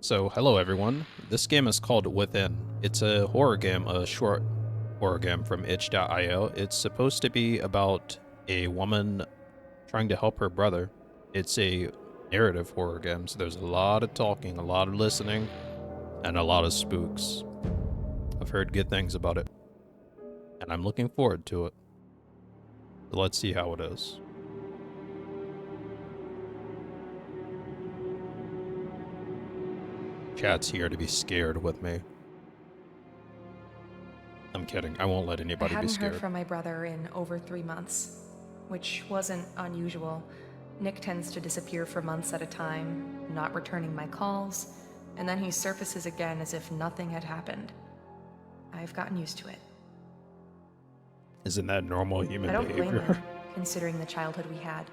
So, hello everyone. This game is called Within. It's a horror game, a short horror game from itch.io. It's supposed to be about a woman trying to help her brother. It's a narrative horror game, so there's a lot of talking, a lot of listening, and a lot of spooks. I've heard good things about it, and I'm looking forward to it. So let's see how it is. Chat's here to be scared with me. I'm kidding. I won't let I anybody be hadn't heard scared. from my brother in over 3 months, which wasn't unusual. Nick tends to disappear for months at a time, not returning my calls, and then he surfaces again as if nothing had happened. I've gotten used to it. Isn't that normal I human don't blame behavior? him, considering the childhood we had.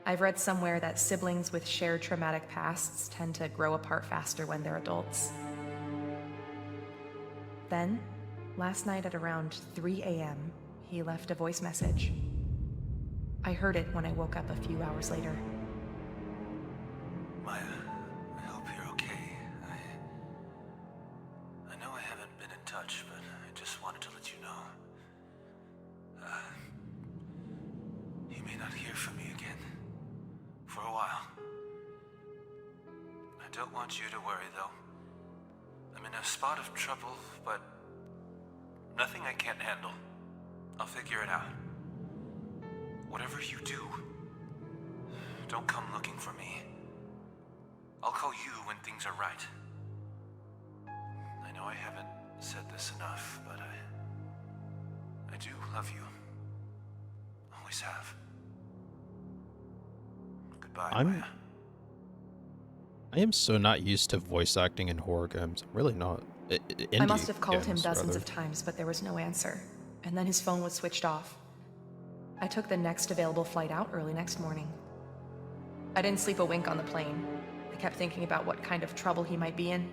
I've read somewhere that siblings with shared traumatic pasts tend to grow apart faster when they're adults. Then, last night at around 3 a.m., he left a voice message. I heard it when I woke up a few hours later. Maya, I hope you're okay. I know I haven't been in touch, but I just wanted to let you know. You may not hear from me again. For a while. I don't want you to worry, though. I'm in a spot of trouble, but nothing I can't handle. I'll figure it out. Whatever you do, don't come looking for me. I'll call you when things are right. I know I haven't said this enough, but I do love you. Always have. Goodbye, Maya. I am so not used to voice acting in horror games. I'm really not. I must have called him games, dozens rather. of times, but there was no answer. And then his phone was switched off. I took the next available flight out early next morning. I didn't sleep a wink on the plane. I kept thinking about what kind of trouble he might be in.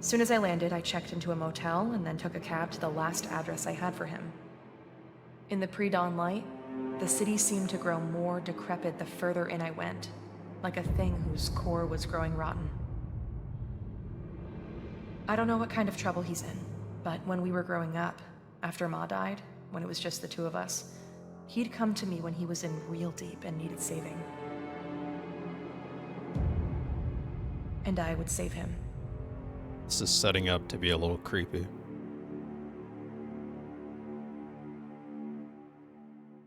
As soon as I landed, I checked into a motel and then took a cab to the last address I had for him. In the pre-dawn light, the city seemed to grow more decrepit the further in I went, like a thing whose core was growing rotten. I don't know what kind of trouble he's in, but when we were growing up, after Ma died, when it was just the two of us, he'd come to me when he was in real deep and needed saving. And I would save him. This is setting up to be a little creepy.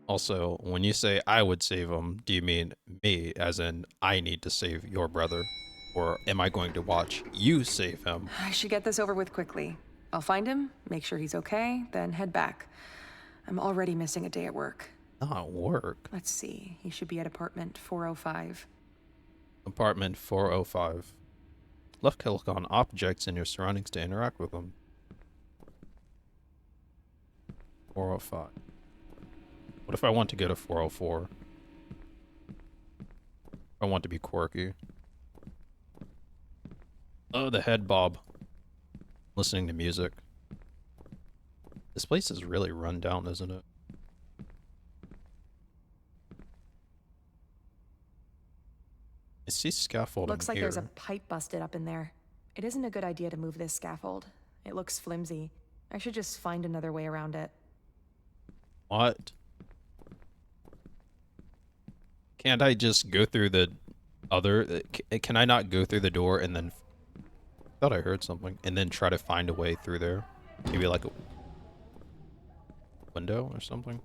Also, when you say I would save him, do you mean me, as in I need to save your brother? Or am I going to watch you save him? I should get this over with quickly. I'll find him, make sure he's okay, then head back. I'm already missing a day at work. Not work. Let's see, he should be at apartment 405. Apartment 405. Left click on objects in your surroundings to interact with them. 405. What if I want to go to 404? I want to be quirky. Oh, the head bob. Listening to music. This place is really run down, isn't it? I see scaffolding Looks like here. there's a pipe busted up in there. It isn't a good idea to move this scaffold. It looks flimsy. I should just find another way around it. What? Can't I just go through the other... Can I not go through the door and then... I thought I heard something. And then try to find a way through there? Maybe like a window or something?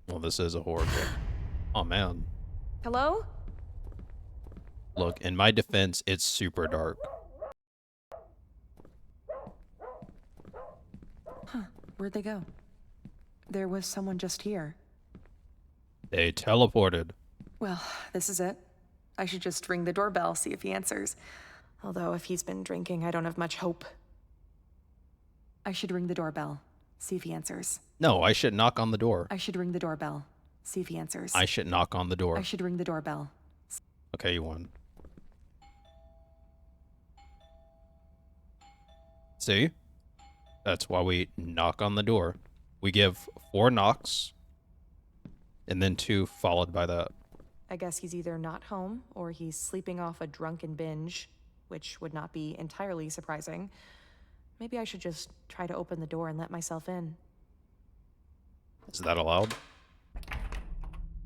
Well, this is a horror game. Oh, man. Hello? Look, in my defense, it's super dark. Huh, where'd they go? There was someone just here. They teleported. Well, this is it. I should just ring the doorbell, see if he answers. Although if he's been drinking, I don't have much hope. I should ring the doorbell, see if he answers. No, I should knock on the door. I should ring the doorbell, see if he answers. I should knock on the door. I should ring the doorbell. Okay, you won. See? That's why we knock on the door. We give 4 knocks, and then 2 followed by that. I guess he's either not home or he's sleeping off a drunken binge, which would not be entirely surprising. Maybe I should just try to open the door and let myself in. Is that allowed? I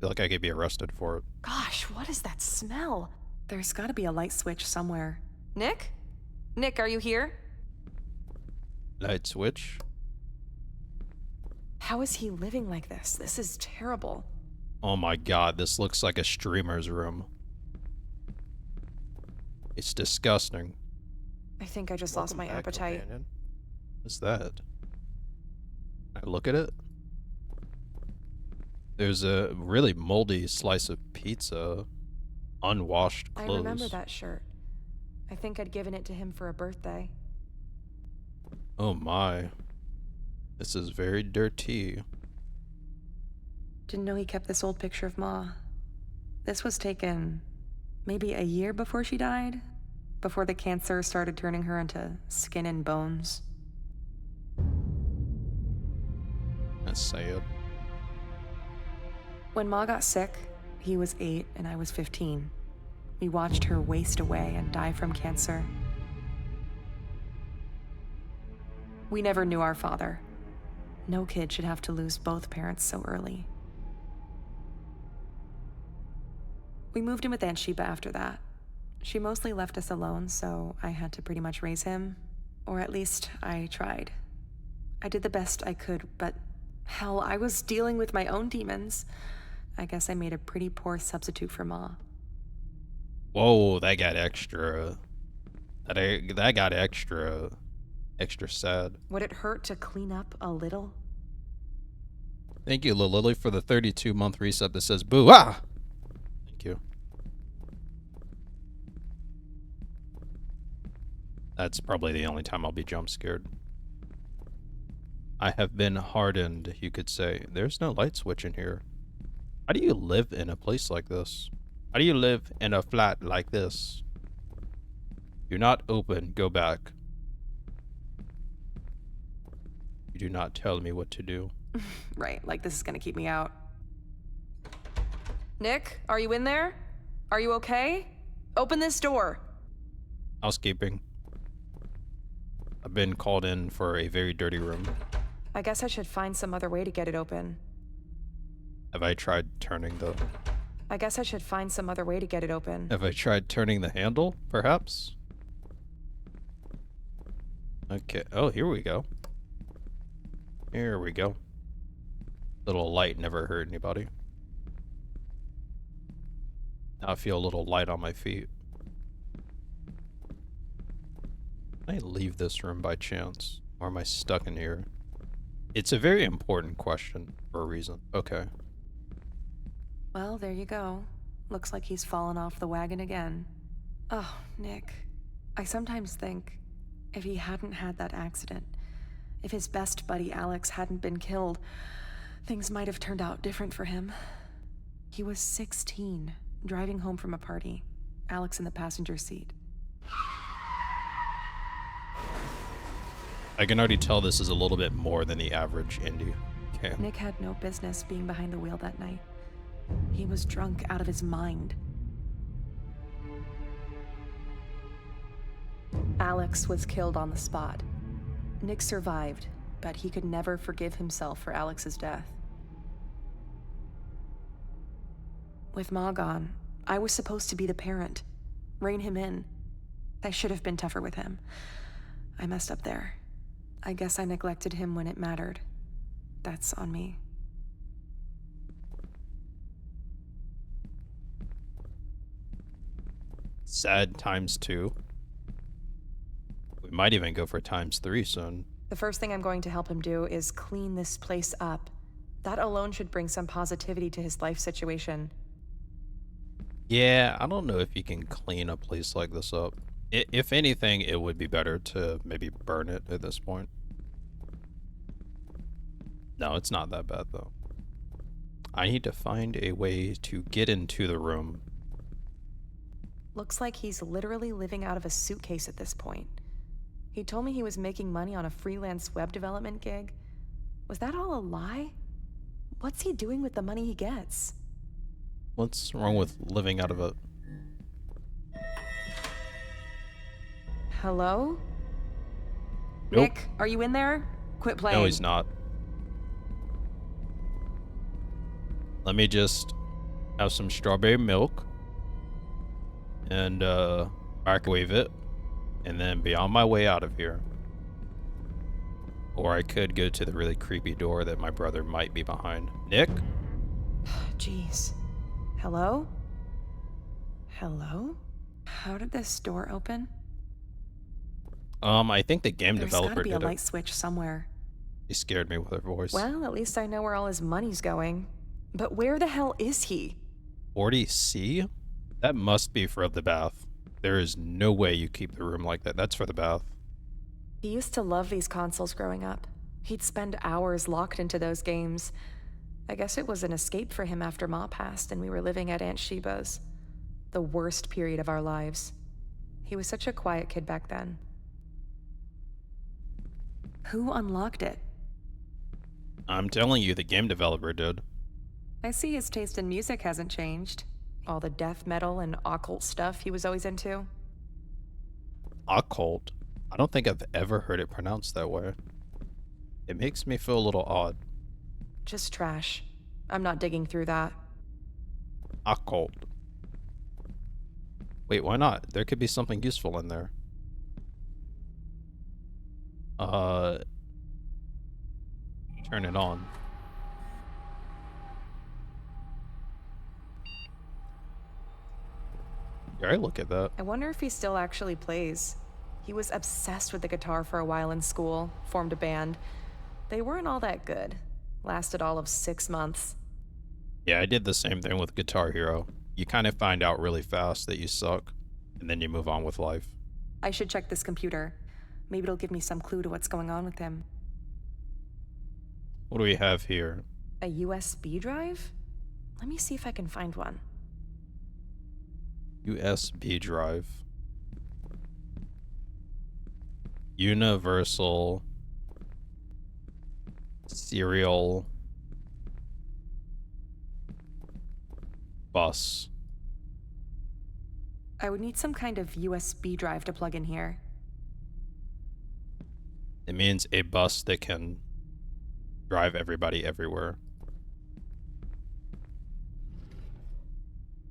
feel like I could be arrested for it. Gosh, what is that smell? There's gotta be a light switch somewhere. Nick? Nick, are you here? Light switch? How is he living like this? This is terrible. Oh my god, this looks like a streamer's room. It's disgusting. I think I just lost my appetite. Companion. What's that? Can I look at it? There's a really moldy slice of pizza. Unwashed clothes. I remember that shirt. I think I'd given it to him for a birthday. Oh my. This is very dirty. Didn't know he kept this old picture of Ma. This was taken maybe a year before she died, before the cancer started turning her into skin and bones. That's sad. When Ma got sick, he was 8 and I was 15. We watched her waste away and die from cancer. We never knew our father. No kid should have to lose both parents so early. We moved in with Aunt Sheba after that. She mostly left us alone, so I had to pretty much raise him. Or at least I tried. I did the best I could, but hell, I was dealing with my own demons. I guess I made a pretty poor substitute for Ma. Whoa, that got extra. That got extra sad. Would it hurt to clean up a little? Thank you, Lily, for the 32-month reset that says boo. Ah! Thank you. That's probably the only time I'll be jump scared. I have been hardened, you could say. There's no light switch in here. How do you live in a place like this? How do you live in a flat like this? You're not open. Go back. You do not tell me what to do. Right, like this is gonna keep me out. Nick, are you in there? Are you okay? Open this door. Housekeeping. I've been called in for a very dirty room. I guess I should find some other way to get it open. Have I tried turning the... I guess I should find some other way to get it open. Have I tried turning the handle, perhaps? Okay. Oh, here we go. Here we go. Little light never hurt anybody. Now I feel a little light on my feet. Can I leave this room by chance? Or am I stuck in here? It's a very important question for a reason. Okay. Well, there you go. Looks like he's fallen off the wagon again. Oh, Nick. I sometimes think if he hadn't had that accident, if his best buddy Alex hadn't been killed, things might have turned out different for him. He was 16, driving home from a party. Alex in the passenger seat. I can already tell this is a little bit more than the average indie. Okay. Nick had no business being behind the wheel that night. He was drunk out of his mind. Alex was killed on the spot. Nick survived, but he could never forgive himself for Alex's death. With Ma gone, I was supposed to be the parent, rein him in. I should have been tougher with him. I messed up there. I guess I neglected him when it mattered. That's on me. Sad ×2. We might even go for ×3 soon. The first thing I'm going to help him do is clean this place up. That alone should bring some positivity to his life situation. Yeah, I don't know if you can clean a place like this up. If anything, it would be better to maybe burn it at this point. No, it's not that bad, though. I need to find a way to get into the room. Looks like he's literally living out of a suitcase at this point. He told me he was making money on a freelance web development gig. Was that all a lie? What's he doing with the money he gets? What's wrong with living out of a... Hello? Nope. Nick, are you in there? Quit playing. No, he's not. Let me just have some strawberry milk and microwave it and then be on my way out of here. Or I could go to the really creepy door that my brother might be behind. Nick? Jeez. Hello? Hello? How did this door open? I think the game There's developer gotta be a did light it. switch somewhere. He scared me with her voice. Well, at least I know where all his money's going. But where the hell is he? 40C? That must be for the bath. There is no way you keep the room like that. That's for the bath. He used to love these consoles growing up. He'd spend hours locked into those games. I guess it was an escape for him after Ma passed and we were living at Aunt Sheba's. The worst period of our lives. He was such a quiet kid back then. Who unlocked it? I'm telling you, the game developer did. I see his taste in music hasn't changed. All the death metal and occult stuff he was always into. Occult? I don't think I've ever heard it pronounced that way. It makes me feel a little odd. Just trash. I'm not digging through that. Occult. Wait, why not? There could be something useful in there. Turn it on. Yeah, look at that. I wonder if he still actually plays. He was obsessed with the guitar for a while in school, formed a band. They weren't all that good. Lasted all of 6 months. Yeah, I did the same thing with Guitar Hero. You kind of find out really fast that you suck, and then you move on with life. I should check this computer. Maybe it'll give me some clue to what's going on with him. What do we have here? A USB drive? Let me see if I can find one. USB drive. Universal serial bus. I would need some kind of USB drive to plug in here. It means a bus that can drive everybody everywhere.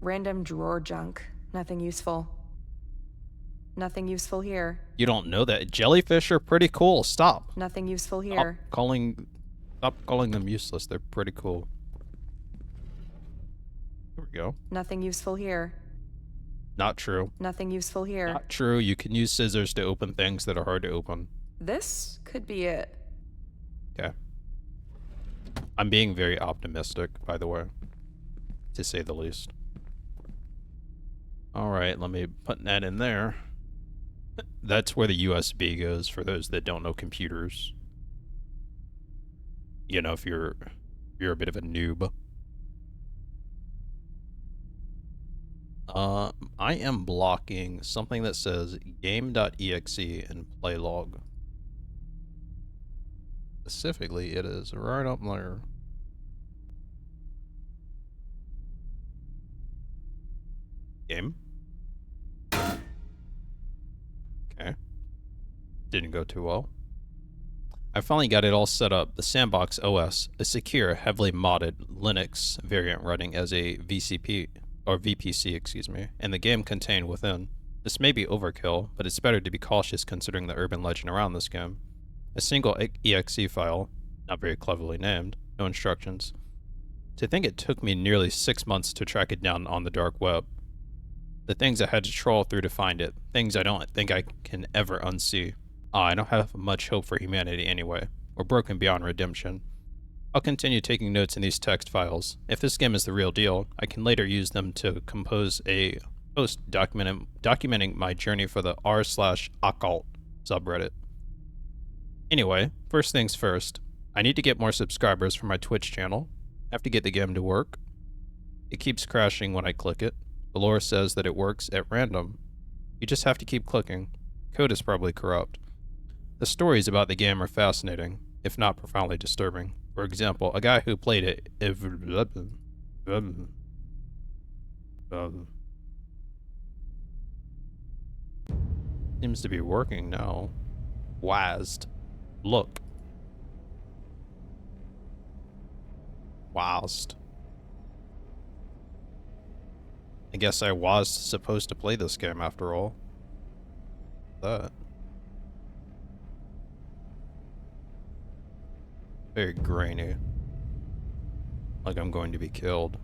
Random drawer junk. Nothing useful. Nothing useful here. You don't know that. Jellyfish are pretty cool. Stop. Nothing useful here. Stop calling them useless. They're pretty cool. There we go. Nothing useful here. Not true. Nothing useful here. Not true. You can use scissors to open things that are hard to open. This could be it. Okay. I'm being very optimistic, by the way, to say the least. Alright, let me put that in there. That's where the USB goes for those that don't know computers. You know, if you're a bit of a noob. I am blocking something that says game.exe and playlog. Specifically, it is right up there. Game. Okay. Didn't go too well. I finally got it all set up. The Sandbox OS, a secure, heavily modded Linux variant running as a VCP, or VPC, excuse me, and the game contained within. This may be overkill, but it's better to be cautious considering the urban legend around this game. A single exe file, not very cleverly named, no instructions. To think it took me nearly 6 months to track it down on the dark web. The things I had to troll through to find it, things I don't think I can ever unsee. I don't have much hope for humanity anyway. We're broken beyond redemption. I'll continue taking notes in these text files. If this game is the real deal, I can later use them to compose a post documenting my journey for the r/occult subreddit. Anyway, first things first, I need to get more subscribers for my Twitch channel. I have to get the game to work. It keeps crashing when I click it. The lore says that it works at random. You just have to keep clicking. Code is probably corrupt. The stories about the game are fascinating, if not profoundly disturbing. For example, a guy who played it Um, seems to be working now. WASD. Look. WASD. I guess I was supposed to play this game after all. That. Very grainy. Like I'm going to be killed.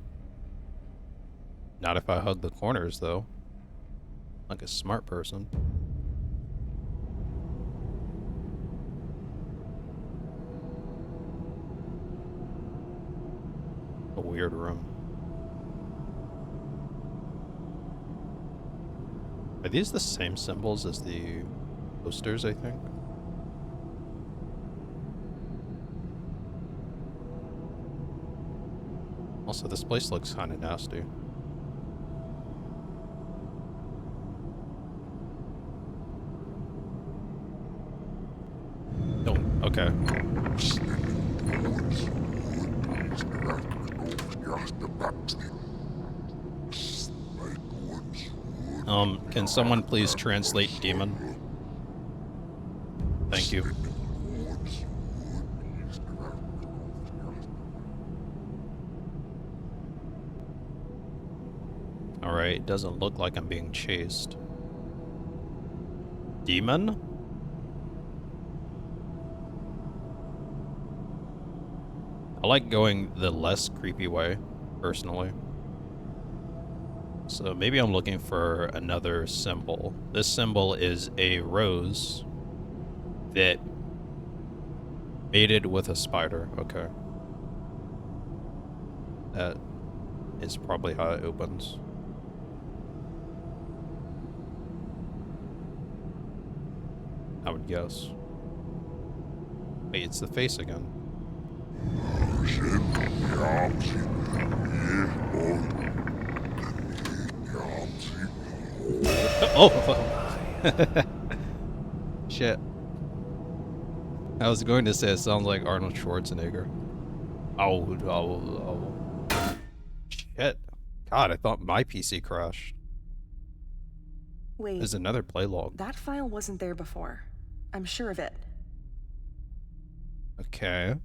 Not if I hug the corners, though. Like a smart person. A weird room. Are these the same symbols as the posters, I think? Also, this place looks kind of nasty. Oh, okay. Can someone please translate demon? Thank you. Alright, doesn't look like I'm being chased. Demon? I like going the less creepy way, personally. So maybe I'm looking for another symbol. This symbol is a rose that mated with a spider. Okay. That is probably how it opens. I would guess. Wait, it's the face again. Oh! Shit. I was going to say it sounds like Arnold Schwarzenegger. Oh. Shit. God, I thought my PC crashed. Wait, There's another play log. that file wasn't there before. I'm sure of it. Okay.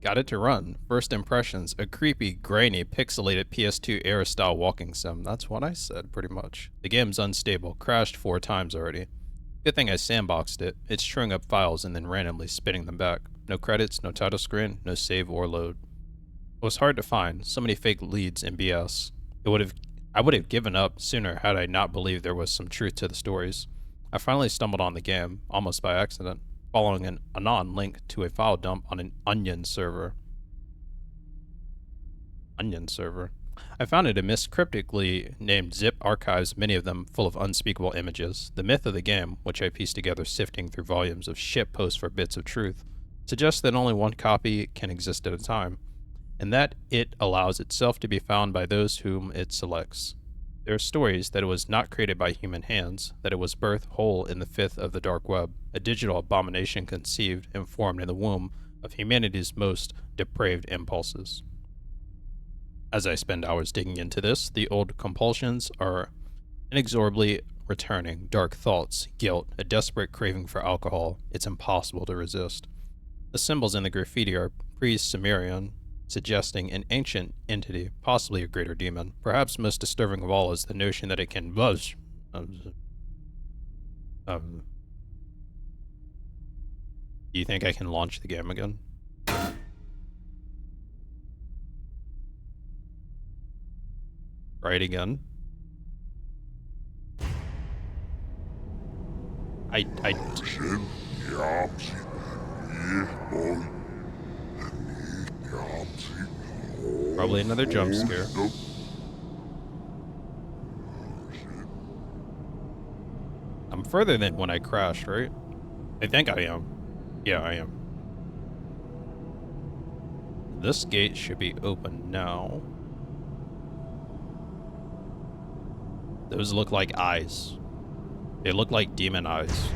Got it to run. First impressions, a creepy, grainy, pixelated PS2 era-style walking sim. That's what I said, pretty much. The game's unstable. Crashed 4 times already. Good thing I sandboxed it. It's chewing up files and then randomly spitting them back. No credits, no title screen, no save or load. It was hard to find. So many fake leads and BS. I would have given up sooner had I not believed there was some truth to the stories. I finally stumbled on the game, almost by accident, following an anon link to a file dump on an Onion server. Onion server. I found it amidst cryptically named zip archives, many of them full of unspeakable images. The myth of the game, which I pieced together sifting through volumes of shit posts for bits of truth, suggests that only one copy can exist at a time, and that it allows itself to be found by those whom it selects. There are stories that it was not created by human hands, that it was birthed whole in the fifth of the dark web, a digital abomination conceived and formed in the womb of humanity's most depraved impulses. As I spend hours digging into this, the old compulsions are inexorably returning. Dark thoughts, guilt, a desperate craving for alcohol. It's impossible to resist. The symbols in the graffiti are pre-Sumerian, suggesting an ancient entity, possibly a greater demon. Perhaps most disturbing of all is the notion that it can buzz. Do you think I can launch the game again? Try it again. Probably another jump scare. I'm further than when I crashed, right? I think I am. Yeah, I am. This gate should be open now. Those look like eyes. They look like demon eyes.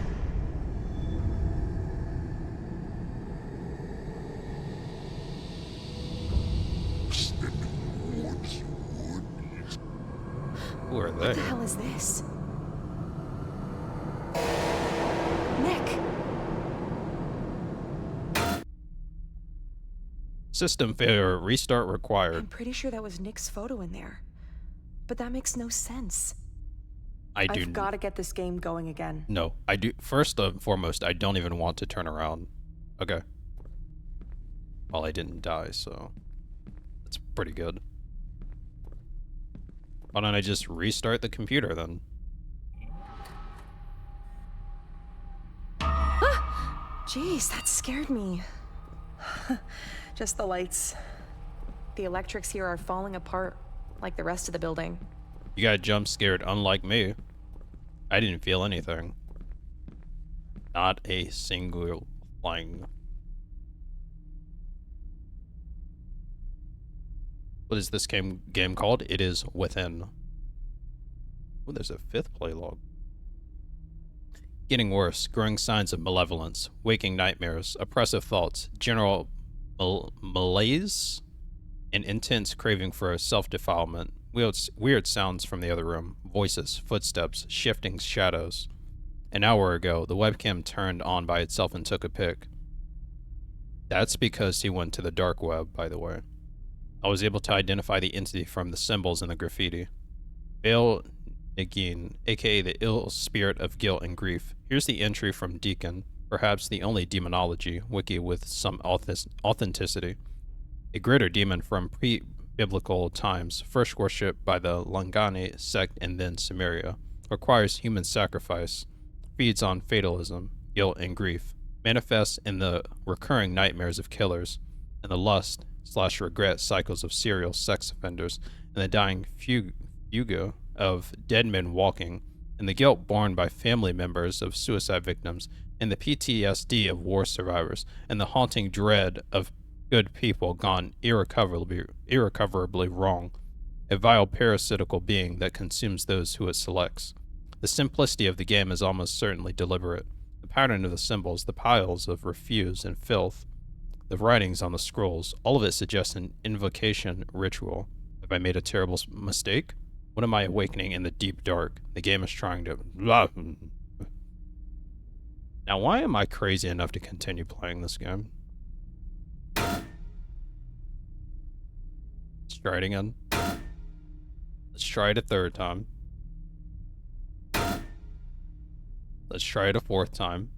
Who are What they? the hell is this? Nick! System failure. Restart I'm required. pretty sure that was Nick's photo in there. But that makes no sense. I do. I've got to get this game going again. No, I do. First and foremost, I don't even want to turn around. Okay. Well, I didn't die, so that's pretty good. Why don't I just restart the computer then? Jeez, that scared me. Just the lights. The electrics here are falling apart, like the rest of the building. You got jump scared, unlike me. I didn't feel anything. Not a single thing. What is this game called? It is Within. Oh, there's a 5th play log. Getting worse, growing signs of malevolence, waking nightmares, oppressive thoughts, general malaise, and intense craving for self-defilement. Weird sounds from the other room, voices, footsteps, shifting shadows. An hour ago, the webcam turned on by itself and took a pic. That's because he went to the dark web, by the way. I was able to identify the entity from the symbols in the graffiti. Baal Nagin, aka the ill spirit of guilt and grief. Here's the entry from Deacon, perhaps the only demonology wiki with some authenticity. A greater demon from pre-biblical times, first worshipped by the Langani sect and then Samaria, requires human sacrifice, feeds on fatalism, guilt, and grief, manifests in the recurring nightmares of killers, and the lust/regret cycles of serial sex offenders, and the dying fugue of dead men walking, and the guilt borne by family members of suicide victims, and the PTSD of war survivors, and the haunting dread of good people gone irrecoverably wrong, a vile parasitical being that consumes those who it selects. The simplicity of the game is almost certainly deliberate. The pattern of the symbols, the piles of refuse and filth, the writings on the scrolls, all of it suggests an invocation ritual. Have I made a terrible mistake? What am I awakening in the deep dark? The game is trying to... Now, why am I crazy enough to continue playing this game? Let's try it again. Let's try it a 3rd time. Let's try it a 4th time.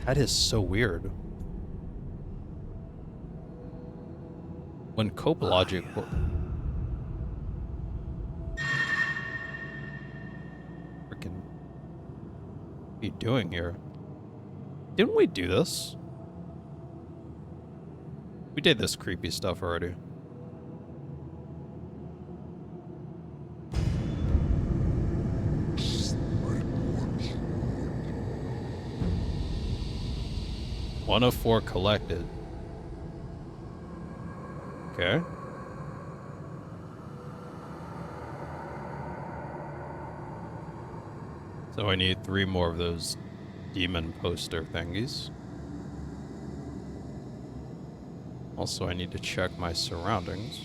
That is so weird. When Cope Logic... What are you doing here? Didn't we do this? We did this creepy stuff already. One of 4 collected. Okay. So I need 3 more of those demon poster thingies. Also, I need to check my surroundings.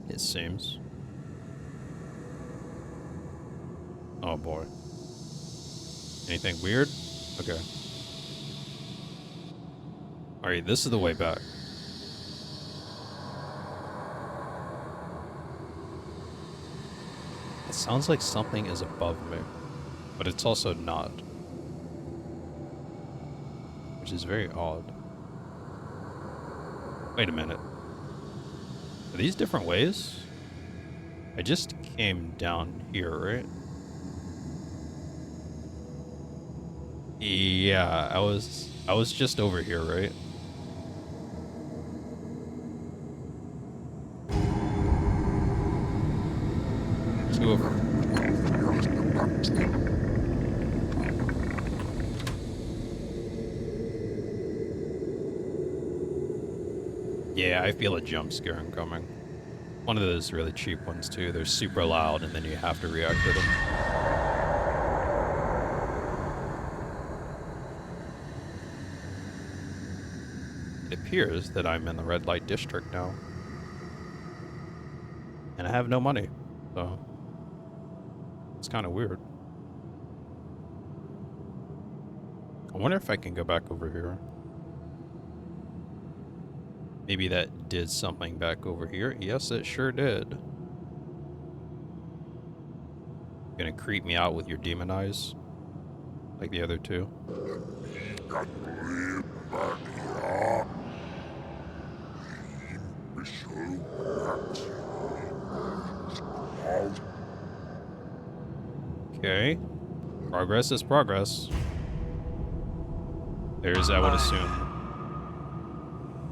It seems. Oh boy. Anything weird? Okay. Alright, this is the way back. It sounds like something is above me, but it's also not. Which is very odd. Wait a minute. Are these different ways? I just came down here, right? Yeah, I was just over here, right? Two of them. Yeah, I feel a jump scare coming. One of those really cheap ones too. They're super loud and then you have to react to them. It appears that I'm in the red light district now. And I have no money, so it's kind of weird. I wonder if I can go back over here. Maybe that did something back over here. Yes, it sure did. Gonna creep me out with your demon eyes, like the other two. Okay. Progress is progress. There's, I would assume.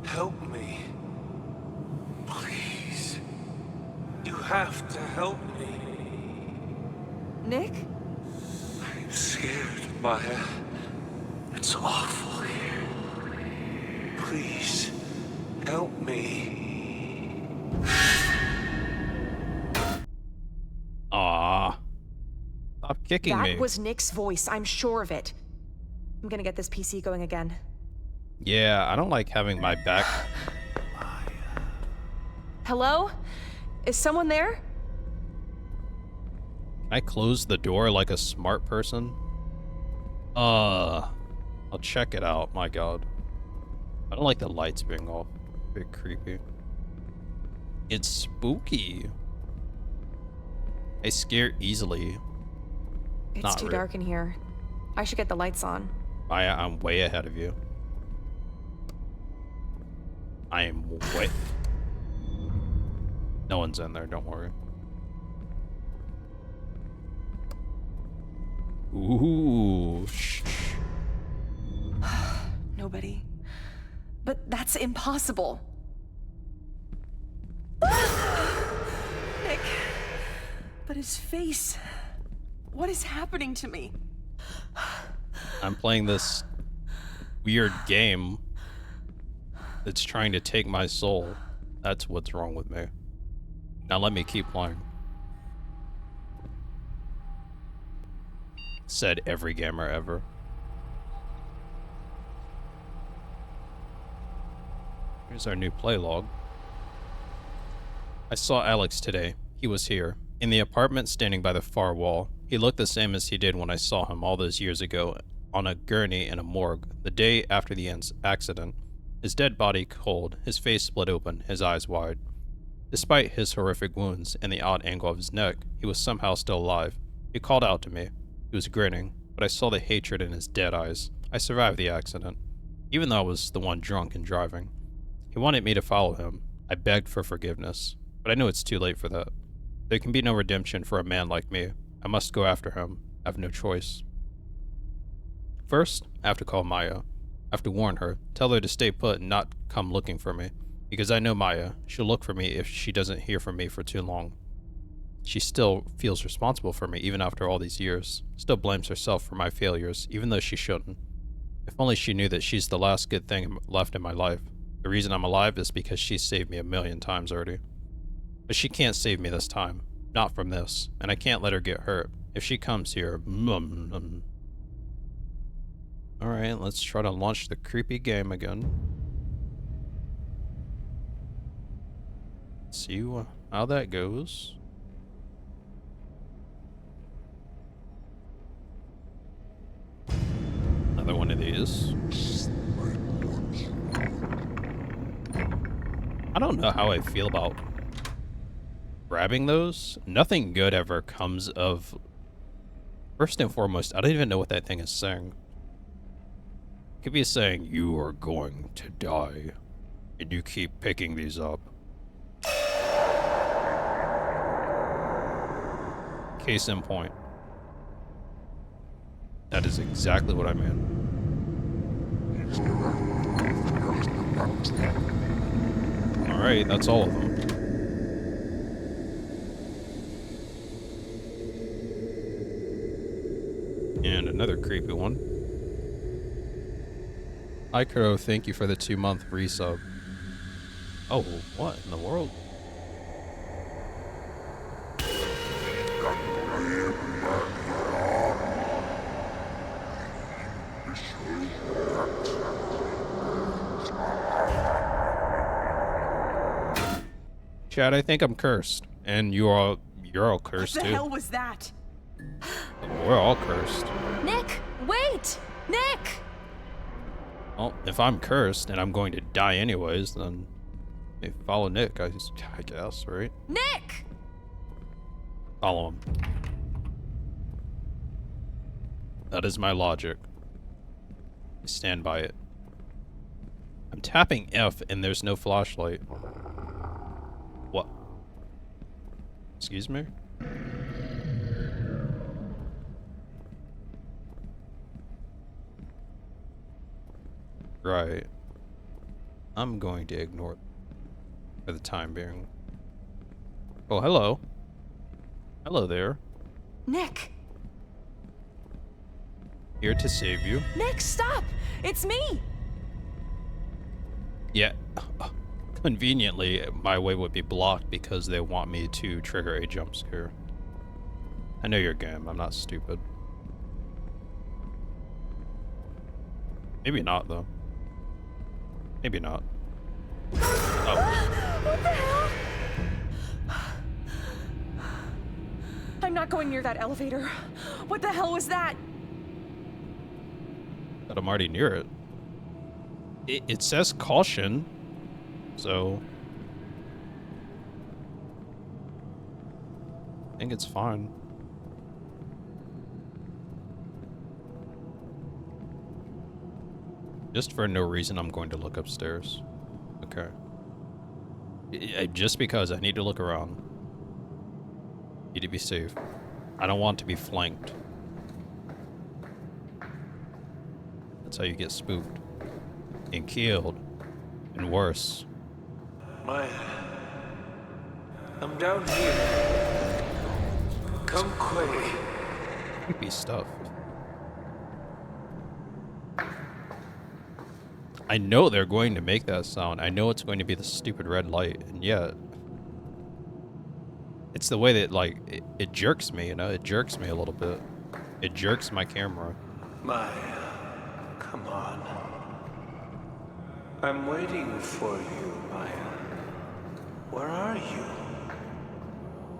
Help me. Please. You have to help me. Nick? I'm scared, Maya. It's awful here. Please, help me. Ah. Stop kicking me. That was Nick's voice, I'm sure of it. I'm gonna get this PC going again. Yeah, I don't like having my back. Hello? Is someone there? Can I close the door like a smart person? I'll check it out, my god. I don't like the lights being off. A bit creepy. It's spooky. I scare easily. It's Not too really. dark in here. I should get the lights on. I'm way ahead of you. I am way... No one's in there, don't worry. Ooh, shh. Nobody. But that's impossible. Nick. But his face. What is happening to me? I'm playing this weird game that's trying to take my soul. That's what's wrong with me. Now let me keep playing. Said every gamer ever. Here's our new play log. I saw Alex today. He was here, in the apartment standing by the far wall. He looked the same as he did when I saw him all those years ago on a gurney in a morgue, the day after the accident. His dead body cold, his face split open, his eyes wide. Despite his horrific wounds and the odd angle of his neck, he was somehow still alive. He called out to me. He was grinning, but I saw the hatred in his dead eyes. I survived the accident, even though I was the one drunk and driving. He wanted me to follow him. I begged for forgiveness, but I knew it's too late for that. There can be no redemption for a man like me. I must go after him. I have no choice. First, I have to call Maya. I have to warn her, tell her to stay put and not come looking for me. Because I know Maya, she'll look for me if she doesn't hear from me for too long. She still feels responsible for me even after all these years. Still blames herself for my failures, even though she shouldn't. If only she knew that she's the last good thing left in my life. The reason I'm alive is because she's saved me 1,000,000 times already. But she can't save me this time. Not from this. And I can't let her get hurt. If she comes here... Alright, let's try to launch the creepy game again. See how that goes. Another one of these. I don't know how I feel about grabbing those. Nothing good ever comes of... First and foremost, I don't even know what that thing is saying. It could be saying, you are going to die. And you keep picking these up. Case in point. That is exactly what I meant. Alright, that's all of them. And another creepy one. Hi Kuro, thank you for the 2-month resub. Oh, what in the world? Chad, I think I'm cursed. And you're all cursed What the too. hell was that? We're all cursed. Nick, wait! Nick! Well, if I'm cursed and I'm going to die anyways, then hey, follow Nick, I guess, right? Nick! Follow him. That is my logic. I stand by it. I'm tapping F and there's no flashlight. What? Excuse me? Right. I'm going to ignore it for the time being. Oh, hello. Hello there. Nick! Here to save you. Nick, stop! It's me! Yeah. Conveniently, my way would be blocked because they want me to trigger a jump scare. I know your game. I'm not stupid. Maybe not, though. Maybe not. Oh. What the hell? I'm not going near that elevator. What the hell was that? But I'm already near it. It says caution, so I think it's fine. Just for no reason, I'm going to look upstairs. Okay. Just because I need to look around. Need to be safe. I don't want to be flanked. That's how you get spooked. And killed. And worse. Maya, I'm down here. Come quick. Creepy stuff. I know they're going to make that sound. I know it's going to be the stupid red light, and yet it's the way that, like, it jerks me, you know? It jerks me a little bit. It jerks my camera. Maya, come on. I'm waiting for you, Maya. Where are you?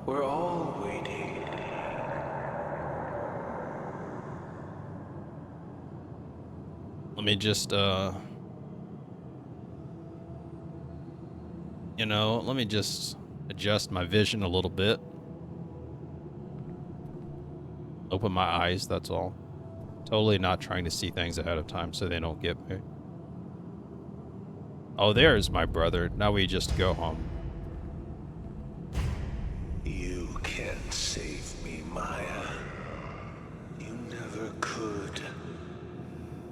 We're all waiting. Let me just, you know, let me just adjust my vision a little bit. Open my eyes, that's all. Totally not trying to see things ahead of time so they don't get me. Oh, there's my brother. Now we just go home. You can't save me, Maya. You never could.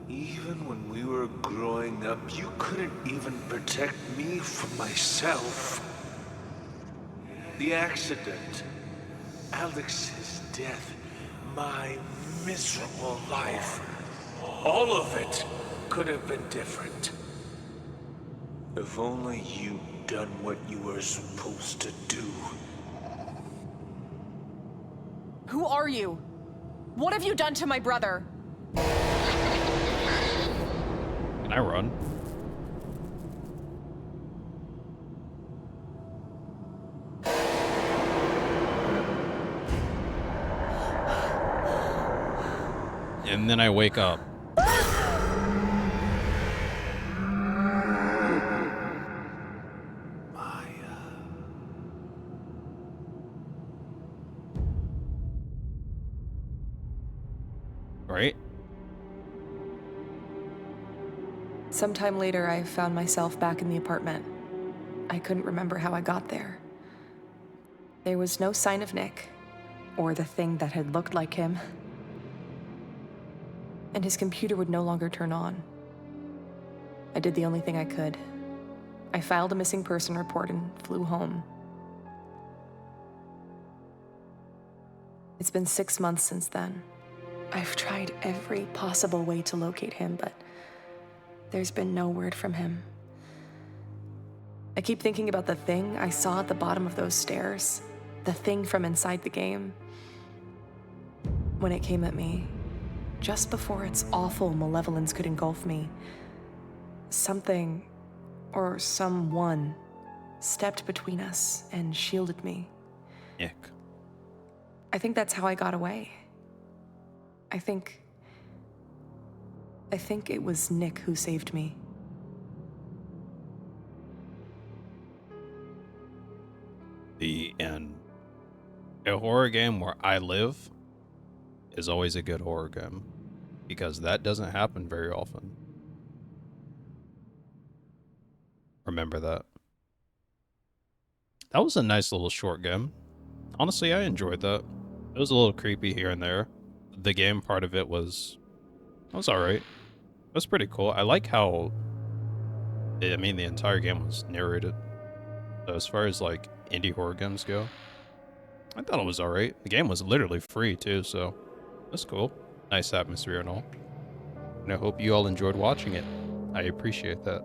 Even when we were growing up, you couldn't even protect me from myself. The accident, Alex's death, my miserable life, all of it could have been different. If only you'd done what you were supposed to do. Who are you? What have you done to my brother? Can I run? And then I wake up. Right? Sometime later, I found myself back in the apartment. I couldn't remember how I got there. There was no sign of Nick, or the thing that had looked like him. And his computer would no longer turn on. I did the only thing I could. I filed a missing person report and flew home. It's been 6 months since then. I've tried every possible way to locate him, but there's been no word from him. I keep thinking about the thing I saw at the bottom of those stairs, the thing from inside the game. When it came at me, just before its awful malevolence could engulf me, something, or someone, stepped between us and shielded me. Nick. I think that's how I got away. I think it was Nick who saved me. The end. A horror game where I live is always a good horror game, because that doesn't happen very often. Remember that. That was a nice little short game. Honestly, I enjoyed that. It was a little creepy here and there. The game part of it was alright. It was pretty cool. I like how, I mean, the entire game was narrated. So as far as like indie horror games go, I thought it was alright. The game was literally free too, so that's cool. Nice atmosphere and all. And I hope you all enjoyed watching it. I appreciate that.